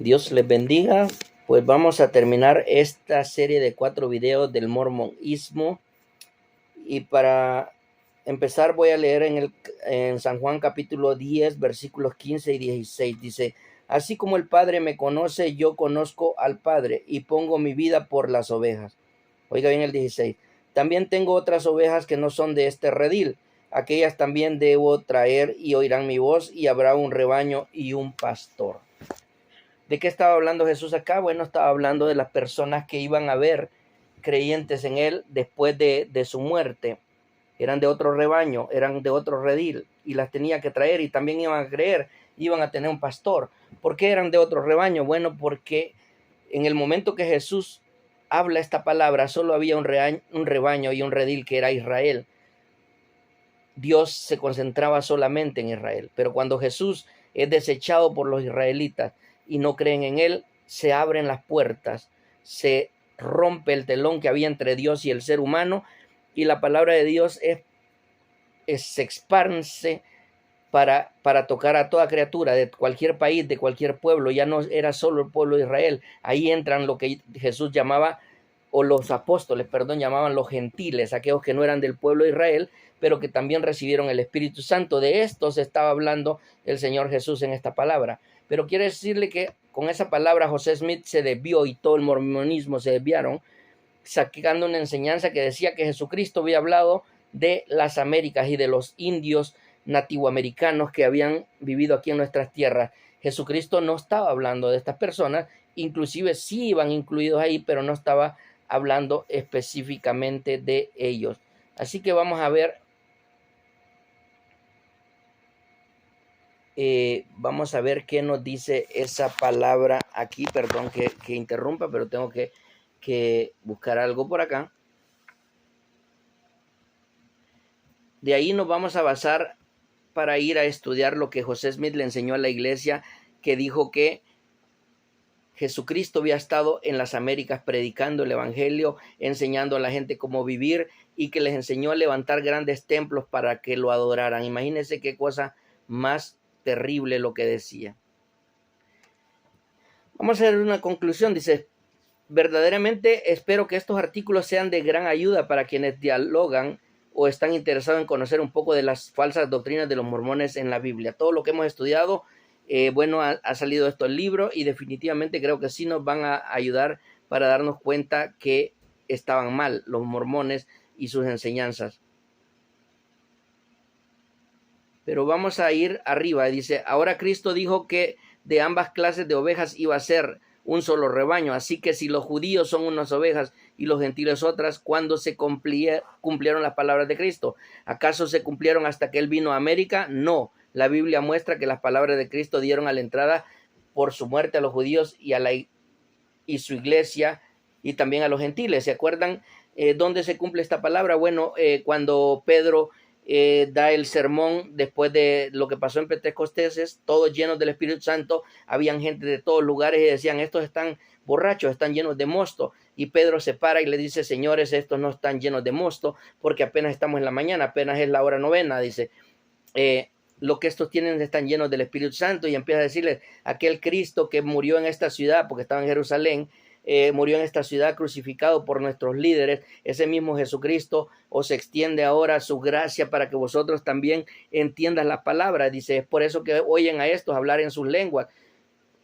Dios les bendiga. Pues vamos a terminar esta serie de 4 videos del mormonismo. Y para empezar voy a leer en San Juan capítulo 10, versículos 15 y 16. Dice: así como el Padre me conoce, yo conozco al Padre y pongo mi vida por las ovejas. Oiga bien el 16. También tengo otras ovejas que no son de este redil. Aquellas también debo traer y oirán mi voz, y habrá un rebaño y un pastor. ¿De qué estaba hablando Jesús acá? Bueno, estaba hablando de las personas que iban a ver creyentes en él después de su muerte. Eran de otro rebaño, eran de otro redil, y las tenía que traer, y también iban a creer, iban a tener un pastor. ¿Por qué eran de otro rebaño? Bueno, porque en el momento que Jesús habla esta palabra, solo había un rebaño y un redil, que era Israel. Dios se concentraba solamente en Israel, pero cuando Jesús es desechado por los israelitas y no creen en él, se abren las puertas, se rompe el telón que había entre Dios y el ser humano, y la palabra de Dios se expande para tocar a toda criatura de cualquier país, de cualquier pueblo. Ya no era solo el pueblo de Israel. Ahí entran lo que Jesús llamaba, o los apóstoles, perdón, llamaban los gentiles, aquellos que no eran del pueblo de Israel, pero que también recibieron el Espíritu Santo. De estos estaba hablando el Señor Jesús en esta palabra. Pero quiero decirle que con esa palabra José Smith se desvió, y todo el mormonismo se desviaron, sacando una enseñanza que decía que Jesucristo había hablado de las Américas y de los indios nativoamericanos que habían vivido aquí en nuestras tierras. Jesucristo no estaba hablando de estas personas, inclusive sí iban incluidos ahí, pero no estaba hablando específicamente de ellos. Así que vamos a ver, qué nos dice esa palabra aquí. Perdón que interrumpa, pero tengo que buscar algo por acá. De ahí nos vamos a basar para ir a estudiar lo que José Smith le enseñó a la iglesia, que dijo que Jesucristo había estado en las Américas predicando el evangelio, enseñando a la gente cómo vivir, y que les enseñó a levantar grandes templos para que lo adoraran. Imagínense qué cosa más terrible lo que decía. Vamos a hacer una conclusión. Dice: verdaderamente espero que estos artículos sean de gran ayuda para quienes dialogan o están interesados en conocer un poco de las falsas doctrinas de los mormones en la Biblia. Todo lo que hemos estudiado, ha salido de estos libros, y definitivamente creo que sí nos van a ayudar para darnos cuenta que estaban mal los mormones y sus enseñanzas. Pero vamos a ir arriba. Dice: ahora Cristo dijo que de ambas clases de ovejas iba a ser un solo rebaño. Así que si los judíos son unas ovejas y los gentiles otras, ¿cuándo se cumplieron las palabras de Cristo? ¿Acaso se cumplieron hasta que él vino a América? No. La Biblia muestra que las palabras de Cristo dieron a la entrada por su muerte a los judíos y su iglesia, y también a los gentiles. ¿Se acuerdan dónde se cumple esta palabra? Bueno, cuando Pedro da el sermón después de lo que pasó en Pentecostés, todos llenos del Espíritu Santo, habían gente de todos lugares y decían: estos están borrachos, están llenos de mosto. Y Pedro se para y le dice: señores, estos no están llenos de mosto, porque apenas estamos en la mañana, apenas es la hora novena. Dice: lo que estos tienen están llenos del Espíritu Santo. Y empieza a decirles: aquel Cristo que murió en esta ciudad, porque estaba en Jerusalén, murió en esta ciudad crucificado por nuestros líderes, ese mismo Jesucristo os extiende ahora su gracia para que vosotros también entiendan la palabra. Dice: es por eso que oyen a estos hablar en sus lenguas.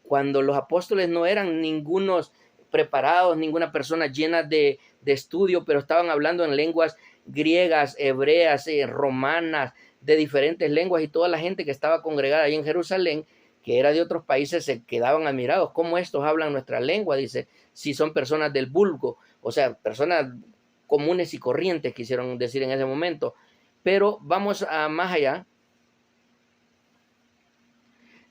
Cuando los apóstoles no eran ningunos preparados, ninguna persona llena de estudio, pero estaban hablando en lenguas griegas, hebreas, romanas, de diferentes lenguas, y toda la gente que estaba congregada ahí en Jerusalén, que era de otros países, se quedaban admirados. ¿Cómo estos hablan nuestra lengua? Dice: si son personas del vulgo, o sea, personas comunes y corrientes, quisieron decir en ese momento. Pero vamos a más allá.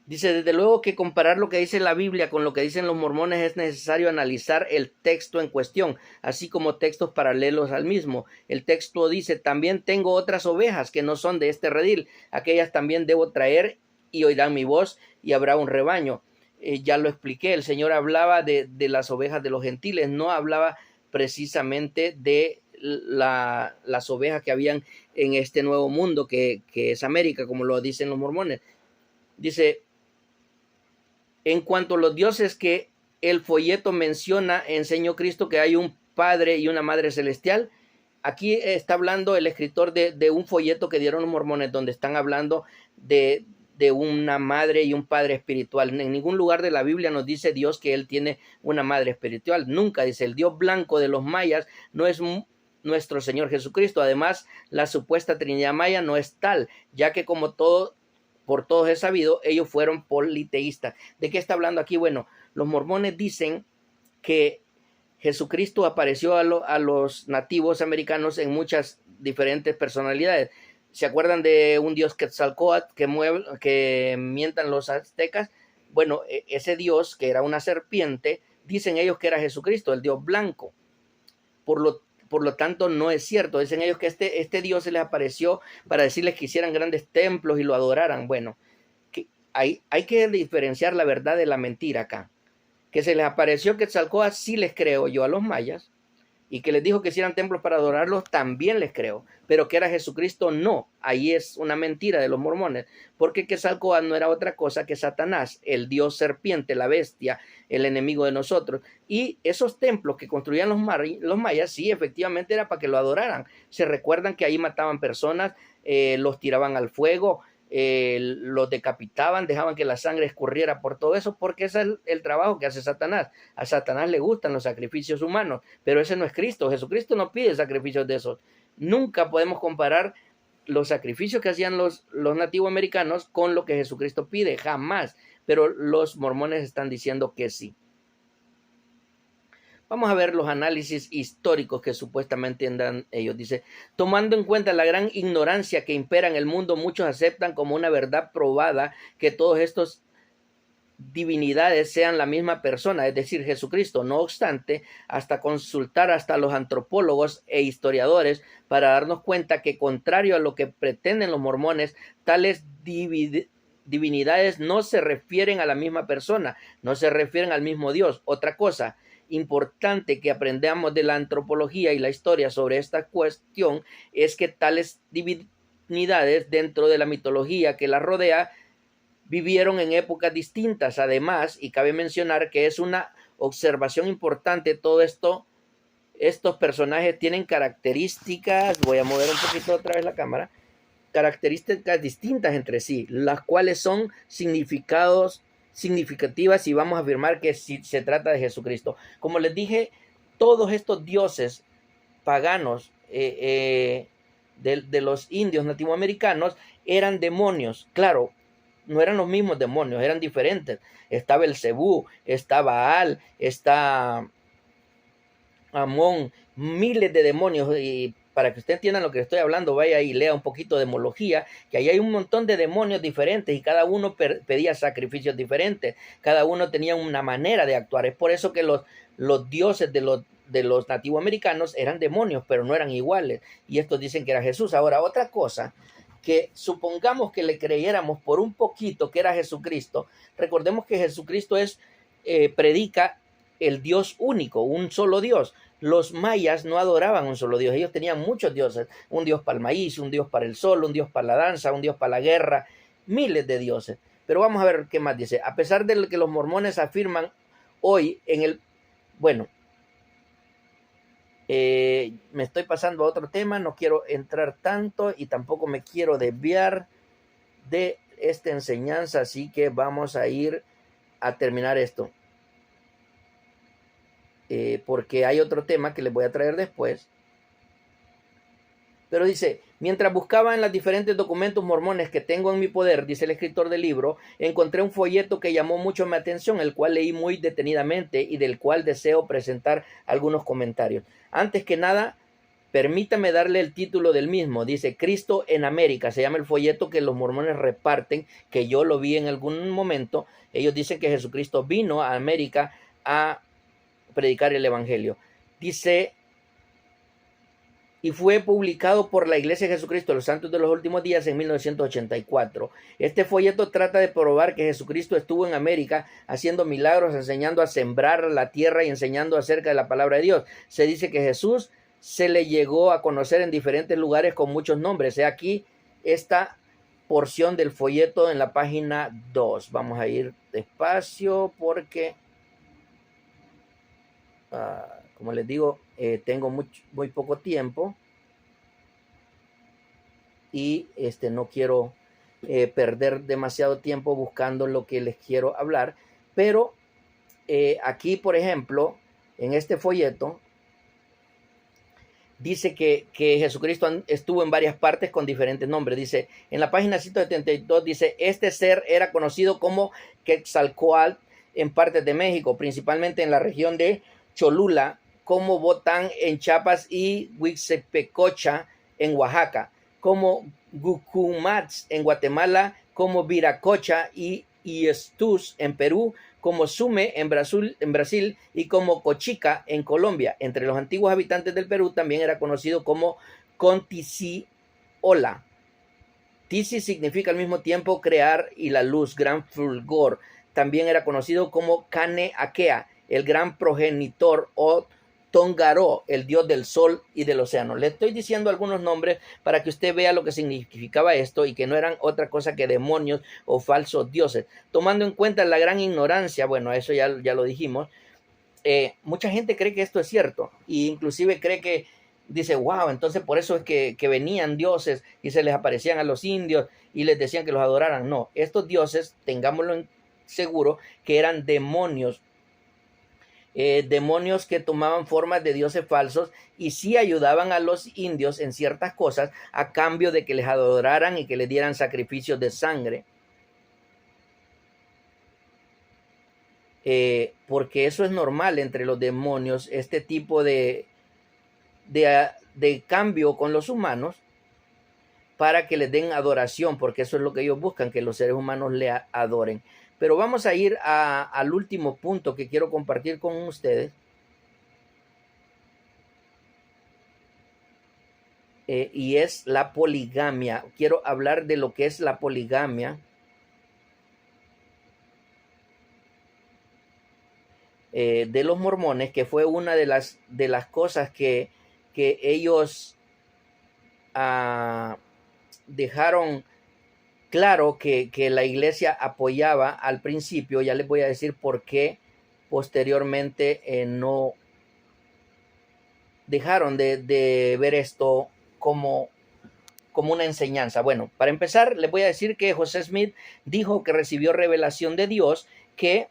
Dice: desde luego que comparar lo que dice la Biblia con lo que dicen los mormones es necesario analizar el texto en cuestión, así como textos paralelos al mismo. El texto dice: también tengo otras ovejas que no son de este redil, aquellas también debo traer y oirán mi voz, y habrá un rebaño. Ya lo expliqué, el Señor hablaba de las ovejas de los gentiles, no hablaba precisamente de las ovejas que habían en este nuevo mundo que es América, como lo dicen los mormones. Dice: En cuanto a los dioses que el folleto menciona, enseñó Cristo que hay un Padre y una Madre Celestial. Aquí está hablando el escritor de un folleto que dieron los mormones, donde están hablando de una madre y un padre espiritual. En ningún lugar de la Biblia nos dice Dios que Él tiene una madre espiritual. Nunca dice. El Dios blanco de los mayas no es nuestro Señor Jesucristo. Además, la supuesta Trinidad maya no es tal, ya que como por todos es sabido, ellos fueron politeístas. ¿De qué está hablando aquí? Bueno, los mormones dicen que Jesucristo apareció a los nativos americanos en muchas diferentes personalidades. ¿Se acuerdan de un dios Quetzalcóatl que mientan los aztecas? Bueno, ese dios, que era una serpiente, dicen ellos que era Jesucristo, el dios blanco. Por lo tanto, no es cierto. Dicen ellos que este dios se les apareció para decirles que hicieran grandes templos y lo adoraran. Bueno, hay que diferenciar la verdad de la mentira acá. Que se les apareció Quetzalcóatl, sí les creo yo a los mayas, y que les dijo que hicieran templos para adorarlos, también les creo, pero que era Jesucristo, no. Ahí es una mentira de los mormones, porque Quetzalcóatl no era otra cosa que Satanás, el dios serpiente, la bestia, el enemigo de nosotros. Y esos templos que construían los mayas, sí, efectivamente era para que lo adoraran. Se recuerdan que ahí mataban personas, los tiraban al fuego, los decapitaban, dejaban que la sangre escurriera por todo eso, porque ese es el trabajo que hace Satanás. A Satanás le gustan los sacrificios humanos, pero ese no es Cristo. Jesucristo no pide sacrificios de esos. Nunca podemos comparar los sacrificios que hacían los nativos americanos con lo que Jesucristo pide, jamás. Pero los mormones están diciendo que sí. Vamos a ver los análisis históricos que supuestamente dan ellos. Dice, tomando en cuenta la gran ignorancia que impera en el mundo, muchos aceptan como una verdad probada que todos estos divinidades sean la misma persona, es decir, Jesucristo. No obstante, hasta consultar hasta los antropólogos e historiadores para darnos cuenta que, contrario a lo que pretenden los mormones, tales divinidades no se refieren a la misma persona, no se refieren al mismo Dios. Otra cosa importante que aprendamos de la antropología y la historia sobre esta cuestión es que tales divinidades dentro de la mitología que las rodea vivieron en épocas distintas. Además, y cabe mencionar que es una observación importante, todo esto, estos personajes tienen características, voy a mover un poquito otra vez la cámara, características distintas entre sí, las cuales son significativas, y vamos a afirmar que sí se trata de Jesucristo. Como les dije, todos estos dioses paganos de los indios nativoamericanos eran demonios. Claro, no eran los mismos demonios, eran diferentes. Estaba el Cebú, estaba Baal, está Amón, miles de demonios. Y para que usted entienda lo que estoy hablando, vaya y lea un poquito de demología, que ahí hay un montón de demonios diferentes y cada uno pedía sacrificios diferentes, cada uno tenía una manera de actuar. Es por eso que los dioses de los nativoamericanos eran demonios, pero no eran iguales, y estos dicen que era Jesús. Ahora, otra cosa, que supongamos que le creyéramos por un poquito que era Jesucristo. Recordemos que Jesucristo predica el Dios único, un solo Dios. Los mayas no adoraban un solo Dios, ellos tenían muchos dioses, un Dios para el maíz, un Dios para el sol, un Dios para la danza, un Dios para la guerra, miles de dioses. Pero vamos a ver qué más dice. A pesar de lo que los mormones afirman hoy me estoy pasando a otro tema, no quiero entrar tanto y tampoco me quiero desviar de esta enseñanza, así que vamos a ir a terminar esto. Porque hay otro tema que les voy a traer después. Pero dice, mientras buscaba en los diferentes documentos mormones que tengo en mi poder, dice el escritor del libro, encontré un folleto que llamó mucho mi atención, el cual leí muy detenidamente y del cual deseo presentar algunos comentarios. Antes que nada, permítame darle el título del mismo. Dice, Cristo en América. Se llama el folleto que los mormones reparten, que yo lo vi en algún momento. Ellos dicen que Jesucristo vino a América a predicar el evangelio. Dice, y fue publicado por la Iglesia de Jesucristo de los Santos de los Últimos Días en 1984. Este folleto trata de probar que Jesucristo estuvo en América haciendo milagros, enseñando a sembrar la tierra y enseñando acerca de la palabra de Dios. Se dice que Jesús se le llegó a conocer en diferentes lugares con muchos nombres. Aquí está porción del folleto en la página 2. Vamos a ir despacio porque, como les digo, tengo muy poco tiempo y no quiero perder demasiado tiempo buscando lo que les quiero hablar. Pero aquí, por ejemplo, en este folleto, dice que Jesucristo estuvo en varias partes con diferentes nombres. Dice, en la página 172, dice, este ser era conocido como Quetzalcóatl en partes de México, principalmente en la región de Cholula, como Botán en Chiapas y Huixtepecocha en Oaxaca, como Gucumatz en Guatemala, como Viracocha y Estus en Perú, como Sume en Brasil y como Cochica en Colombia. Entre los antiguos habitantes del Perú también era conocido como Conticiola. Tisi significa al mismo tiempo crear y la luz, gran fulgor. También era conocido como Cane Akea, el gran progenitor, o Tongaró, el dios del sol y del océano. Le estoy diciendo algunos nombres para que usted vea lo que significaba esto y que no eran otra cosa que demonios o falsos dioses. Tomando en cuenta la gran ignorancia, bueno, eso ya lo dijimos, mucha gente cree que esto es cierto e inclusive cree que dice, wow, entonces por eso es que venían dioses y se les aparecían a los indios y les decían que los adoraran. No, estos dioses, tengámoslo en seguro, que eran demonios, demonios que tomaban formas de dioses falsos y sí ayudaban a los indios en ciertas cosas a cambio de que les adoraran y que les dieran sacrificios de sangre. Porque eso es normal entre los demonios, este tipo de cambio con los humanos para que les den adoración, porque eso es lo que ellos buscan, que los seres humanos le adoren. Pero vamos a ir al último punto que quiero compartir con ustedes. Y es la poligamia. Quiero hablar de lo que es la poligamia. De los mormones, que fue una de las cosas que ellos dejaron claro que la iglesia apoyaba al principio. Ya les voy a decir por qué posteriormente no dejaron de ver esto como una enseñanza. Bueno, para empezar, les voy a decir que José Smith dijo que recibió revelación de Dios que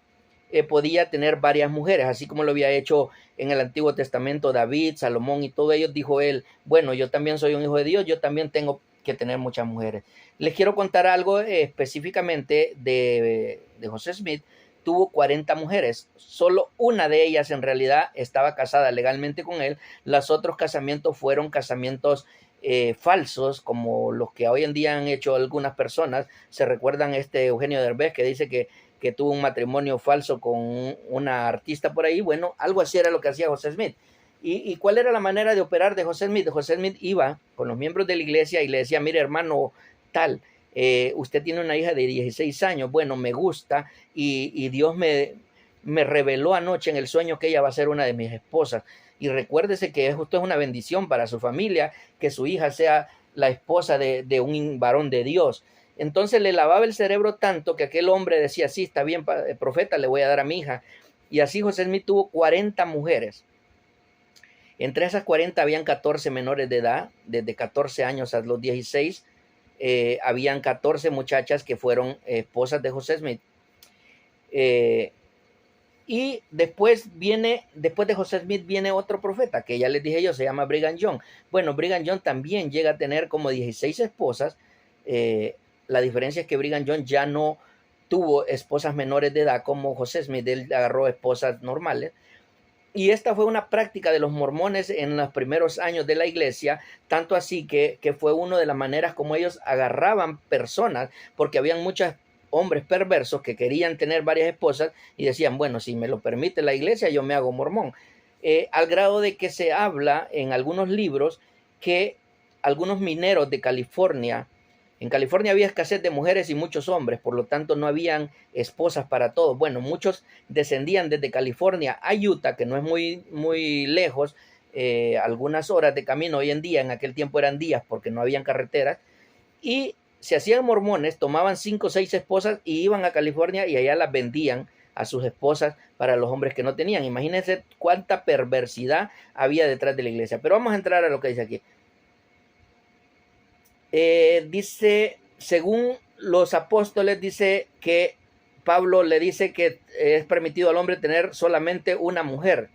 podía tener varias mujeres, así como lo había hecho en el Antiguo Testamento David, Salomón y todo ello. Dijo él, bueno, yo también soy un hijo de Dios, yo también tengo que tener muchas mujeres. Les quiero contar algo específicamente de José Smith. Tuvo 40 mujeres, solo una de ellas en realidad estaba casada legalmente con él. Los otros casamientos fueron casamientos falsos, como los que hoy en día han hecho algunas personas. Se recuerdan Eugenio Derbez, que dice que tuvo un matrimonio falso con una artista por ahí. Bueno, algo así era lo que hacía José Smith. ¿Y cuál era la manera de operar de José Smith? José Smith iba con los miembros de la iglesia y le decía, mire hermano tal, usted tiene una hija de 16 años, bueno, me gusta y Dios me reveló anoche en el sueño que ella va a ser una de mis esposas. Y recuérdese que esto es una bendición para su familia, que su hija sea la esposa de un varón de Dios. Entonces le lavaba el cerebro tanto que aquel hombre decía, sí, está bien, profeta, le voy a dar a mi hija. Y así José Smith tuvo 40 mujeres. Entre esas 40 habían 14 menores de edad, desde 14 años a los 16. Habían 14 muchachas que fueron esposas de José Smith. Y después de José Smith viene otro profeta, que ya les dije yo, se llama Brigham Young. Bueno, Brigham Young también llega a tener como 16 esposas. La diferencia es que Brigham Young ya no tuvo esposas menores de edad como José Smith, él agarró esposas normales. Y esta fue una práctica de los mormones en los primeros años de la iglesia, tanto así que fue una de las maneras como ellos agarraban personas, porque habían muchos hombres perversos que querían tener varias esposas y decían, bueno, si me lo permite la iglesia, yo me hago mormón. Al grado de que se habla en algunos libros que algunos mineros de California, en California había escasez de mujeres y muchos hombres, por lo tanto no habían esposas para todos. Bueno, muchos descendían desde California a Utah, que no es muy lejos, algunas horas de camino hoy en día, en aquel tiempo eran días porque no habían carreteras, y se hacían mormones, tomaban 5 o 6 esposas y iban a California y allá las vendían a sus esposas para los hombres que no tenían. Imagínense cuánta perversidad había detrás de la iglesia. Pero vamos a entrar a lo que dice aquí. Dice, según los apóstoles, dice que Pablo le dice que es permitido al hombre tener solamente una mujer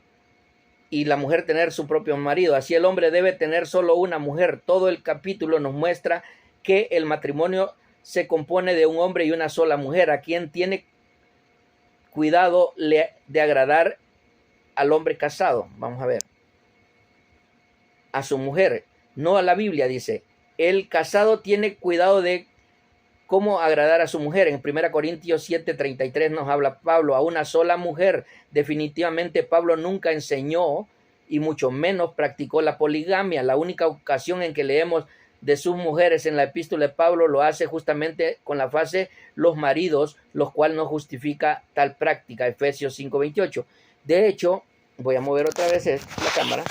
y la mujer tener su propio marido. Así el hombre debe tener solo una mujer. Todo el capítulo nos muestra que el matrimonio se compone de un hombre y una sola mujer, a quien tiene cuidado de agradar al hombre casado. Vamos a ver. A su mujer, no a la Biblia, dice. El casado tiene cuidado de cómo agradar a su mujer. En 1 Corintios 7:33 nos habla Pablo, a una sola mujer. Definitivamente Pablo nunca enseñó y mucho menos practicó la poligamia. La única ocasión en que leemos de sus mujeres en la epístola de Pablo lo hace justamente con la frase los maridos, los cuales no justifica tal práctica. Efesios 5:28. De hecho, voy a mover otra vez la cámara.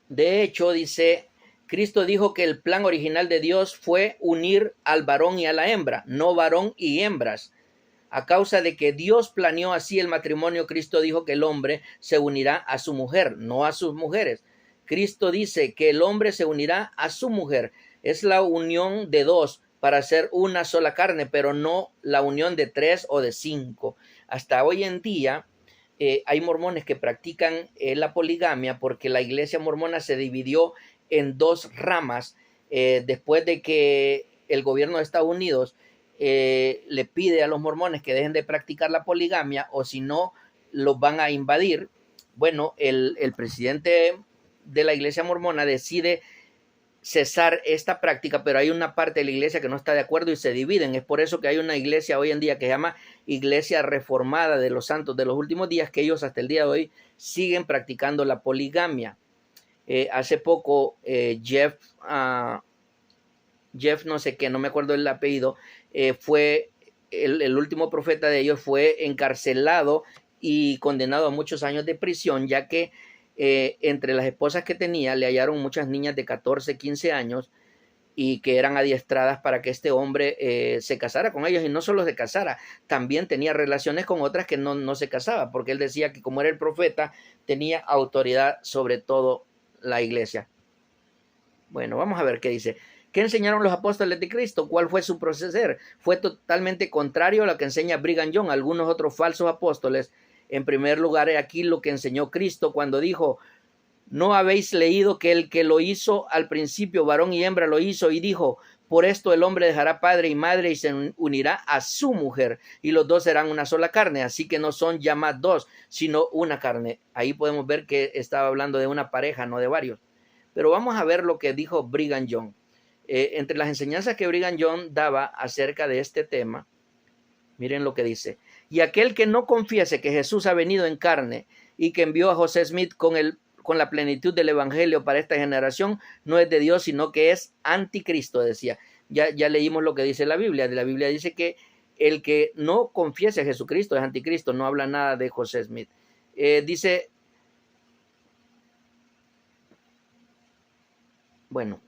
De hecho, dice, Cristo dijo que el plan original de Dios fue unir al varón y a la hembra, no varón y hembras. A causa de que Dios planeó así el matrimonio, Cristo dijo que el hombre se unirá a su mujer, no a sus mujeres. Cristo dice que el hombre se unirá a su mujer. Es la unión de dos para hacer una sola carne, pero no la unión de 3 o de 5. Hasta hoy en día hay mormones que practican la poligamia porque la iglesia mormona se dividió en 2 ramas después de que el gobierno de Estados Unidos le pide a los mormones que dejen de practicar la poligamia o si no los van a invadir. Bueno, el presidente de la iglesia mormona decide cesar esta práctica, pero hay una parte de la iglesia que no está de acuerdo y se dividen. Es por eso que hay una iglesia hoy en día que se llama Iglesia Reformada de los Santos de los Últimos Días, que ellos hasta el día de hoy siguen practicando la poligamia. Hace poco Jeff no sé qué, no me acuerdo el apellido, fue el último profeta de ellos, fue encarcelado y condenado a muchos años de prisión, ya que entre las esposas que tenía le hallaron muchas niñas de 14, 15 años y que eran adiestradas para que este hombre se casara con ellos, y no solo se casara, también tenía relaciones con otras que no se casaba, porque él decía que como era el profeta, tenía autoridad sobre todo la iglesia. Bueno, vamos a ver qué dice. ¿Qué enseñaron los apóstoles de Cristo? ¿Cuál fue su proceder? Fue totalmente contrario a lo que enseña Brigham Young, algunos otros falsos apóstoles. En primer lugar, aquí lo que enseñó Cristo cuando dijo, ¿no habéis leído que el que lo hizo al principio, varón y hembra lo hizo? Y dijo, por esto el hombre dejará padre y madre y se unirá a su mujer, y los dos serán una sola carne. Así que no son ya más 2, sino una carne. Ahí podemos ver que estaba hablando de una pareja, no de varios. Pero vamos a ver lo que dijo Brigham Young. Entre las enseñanzas que Brigham Young daba acerca de este tema, miren lo que dice. Y aquel que no confiese que Jesús ha venido en carne y que envió a José Smith con la plenitud del evangelio para esta generación, no es de Dios, sino que es anticristo, decía. Ya leímos lo que dice la Biblia. La Biblia dice que el que no confiese a Jesucristo es anticristo. No habla nada de José Smith. Dice, bueno,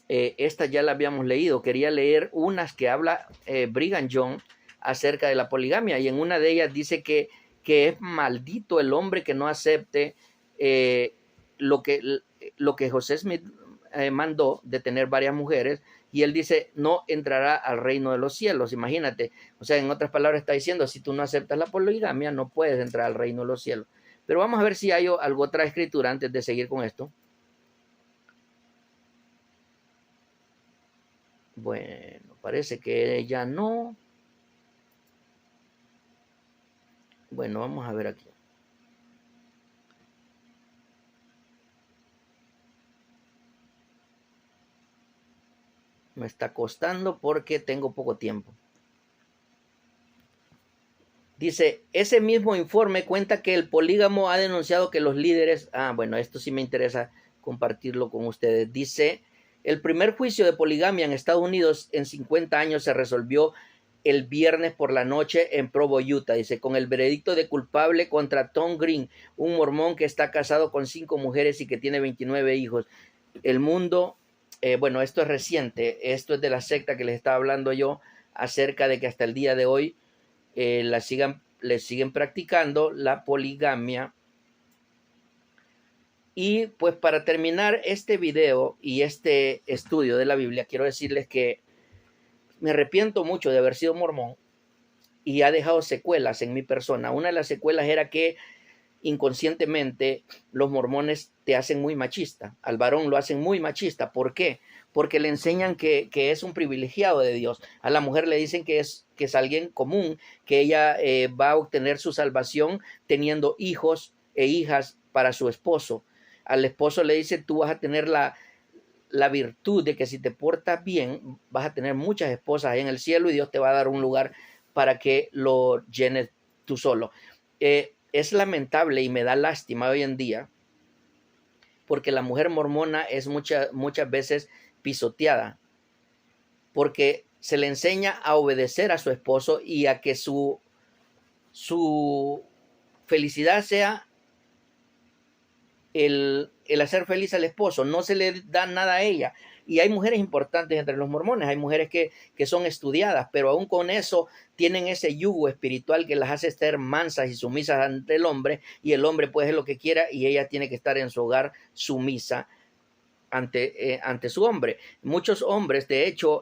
esta ya la habíamos leído. Quería leer unas que habla Brigham Young acerca de la poligamia, y en una de ellas dice que es maldito el hombre que no acepte lo que José Smith mandó de tener varias mujeres, y él dice no entrará al reino de los cielos. Imagínate, o sea, en otras palabras está diciendo, si tú no aceptas la poligamia no puedes entrar al reino de los cielos. Pero vamos a ver si hay algo otra escritura antes de seguir con esto. Bueno, parece que ya no. Bueno, vamos a ver aquí. Me está costando porque tengo poco tiempo. Dice, ese mismo informe cuenta que el polígamo ha denunciado que los líderes... bueno, esto sí me interesa compartirlo con ustedes. Dice, el primer juicio de poligamia en Estados Unidos en 50 años se resolvió el viernes por la noche en Provo, Utah. Dice, con el veredicto de culpable contra Tom Green, un mormón que está casado con 5 mujeres y que tiene 29 hijos. el mundo, bueno, esto es reciente, esto es de la secta que les estaba hablando yo acerca de que hasta el día de hoy le siguen practicando la poligamia. Y pues para terminar este video y este estudio de la Biblia, quiero decirles que me arrepiento mucho de haber sido mormón y ha dejado secuelas en mi persona. Una de las secuelas era que inconscientemente los mormones te hacen muy machista, al varón lo hacen muy machista. ¿Por qué? Porque le enseñan que es un privilegiado de Dios. A la mujer le dicen que es alguien común, que ella va a obtener su salvación teniendo hijos e hijas para su esposo. Al esposo le dice, tú vas a tener la virtud de que si te portas bien, vas a tener muchas esposas ahí en el cielo y Dios te va a dar un lugar para que lo llenes tú solo. Es lamentable y me da lástima hoy en día porque la mujer mormona es muchas veces pisoteada porque se le enseña a obedecer a su esposo y a que su felicidad sea el hacer feliz al esposo, no se le da nada a ella. Y hay mujeres importantes entre los mormones, hay mujeres que son estudiadas, pero aún con eso tienen ese yugo espiritual que las hace estar mansas y sumisas ante el hombre, y el hombre puede hacer lo que quiera y ella tiene que estar en su hogar sumisa ante su hombre. Muchos hombres, de hecho,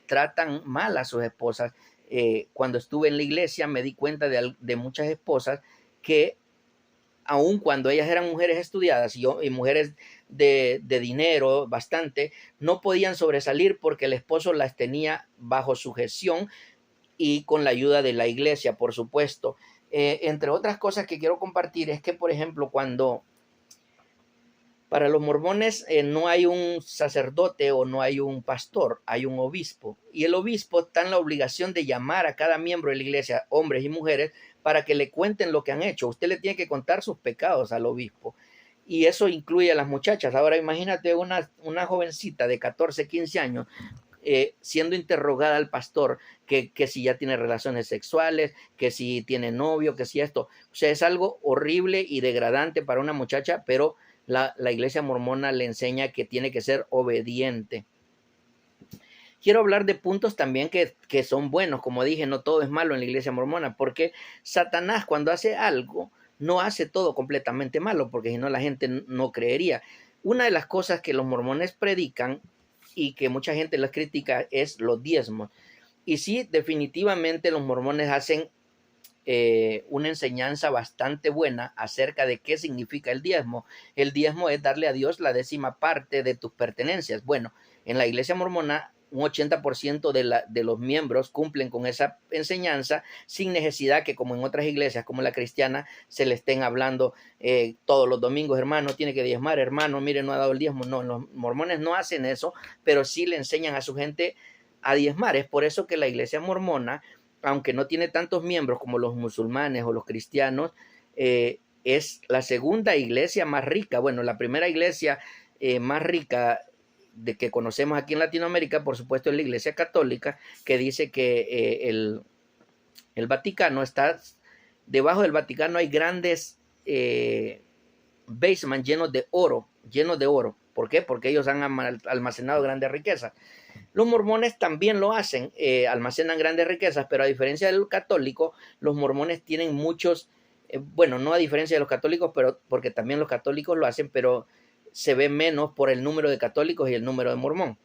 tratan mal a sus esposas. Cuando estuve en la iglesia me di cuenta de muchas esposas que aun cuando ellas eran mujeres estudiadas y mujeres de dinero bastante, no podían sobresalir porque el esposo las tenía bajo sujeción y con la ayuda de la iglesia, por supuesto. Entre otras cosas que quiero compartir es que, por ejemplo, cuando para los mormones no hay un sacerdote o no hay un pastor, hay un obispo. Y el obispo está en la obligación de llamar a cada miembro de la iglesia, hombres y mujeres, para que le cuenten lo que han hecho. Usted le tiene que contar sus pecados al obispo. Y eso incluye a las muchachas. Ahora imagínate una jovencita de 14, 15 años siendo interrogada al pastor que si ya tiene relaciones sexuales, que si tiene novio, que si esto. O sea, es algo horrible y degradante para una muchacha, pero la iglesia mormona le enseña que tiene que ser obediente. Quiero hablar de puntos también que son buenos. Como dije, no todo es malo en la iglesia mormona, porque Satanás cuando hace algo, no hace todo completamente malo, porque si no la gente no creería. Una de las cosas que los mormones predican y que mucha gente las critica es los diezmos. Y sí, definitivamente los mormones hacen una enseñanza bastante buena acerca de qué significa el diezmo. El diezmo es darle a Dios la 10ª parte de tus pertenencias. Bueno, en la iglesia mormona un 80% de los miembros cumplen con esa enseñanza sin necesidad que, como en otras iglesias como la cristiana, se le estén hablando todos los domingos, hermano, tiene que diezmar, hermano, mire, no ha dado el diezmo. No, los mormones no hacen eso, pero sí le enseñan a su gente a diezmar. Es por eso que la iglesia mormona, aunque no tiene tantos miembros como los musulmanes o los cristianos, es la segunda iglesia más rica. Bueno, la primera iglesia más rica de que conocemos aquí en Latinoamérica, por supuesto, es la iglesia católica, que dice que el Vaticano está, debajo del Vaticano hay grandes basements llenos de oro. ¿Por qué? Porque ellos han almacenado grandes riquezas. Los mormones también lo hacen, almacenan grandes riquezas, pero a diferencia del católico, los mormones tienen muchos, bueno, no a diferencia de los católicos, pero porque también los católicos lo hacen, pero se ve menos por el número de católicos y el número de mormón.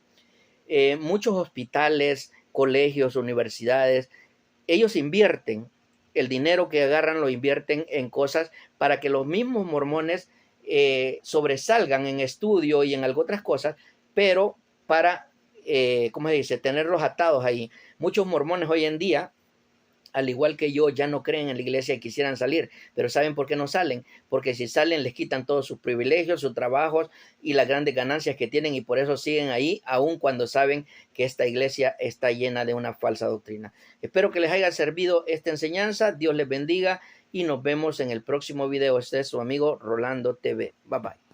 Muchos hospitales, colegios, universidades, ellos invierten el dinero que agarran, lo invierten en cosas para que los mismos mormones sobresalgan en estudio y en otras cosas, pero para, ¿cómo se dice?, tenerlos atados ahí. Muchos mormones hoy en día, al igual que yo, ya no creen en la iglesia y quisieran salir, pero ¿saben por qué no salen? Porque si salen les quitan todos sus privilegios, sus trabajos y las grandes ganancias que tienen, y por eso siguen ahí, aun cuando saben que esta iglesia está llena de una falsa doctrina. Espero que les haya servido esta enseñanza. Dios les bendiga y nos vemos en el próximo video. Este es su amigo Rolando TV. Bye bye.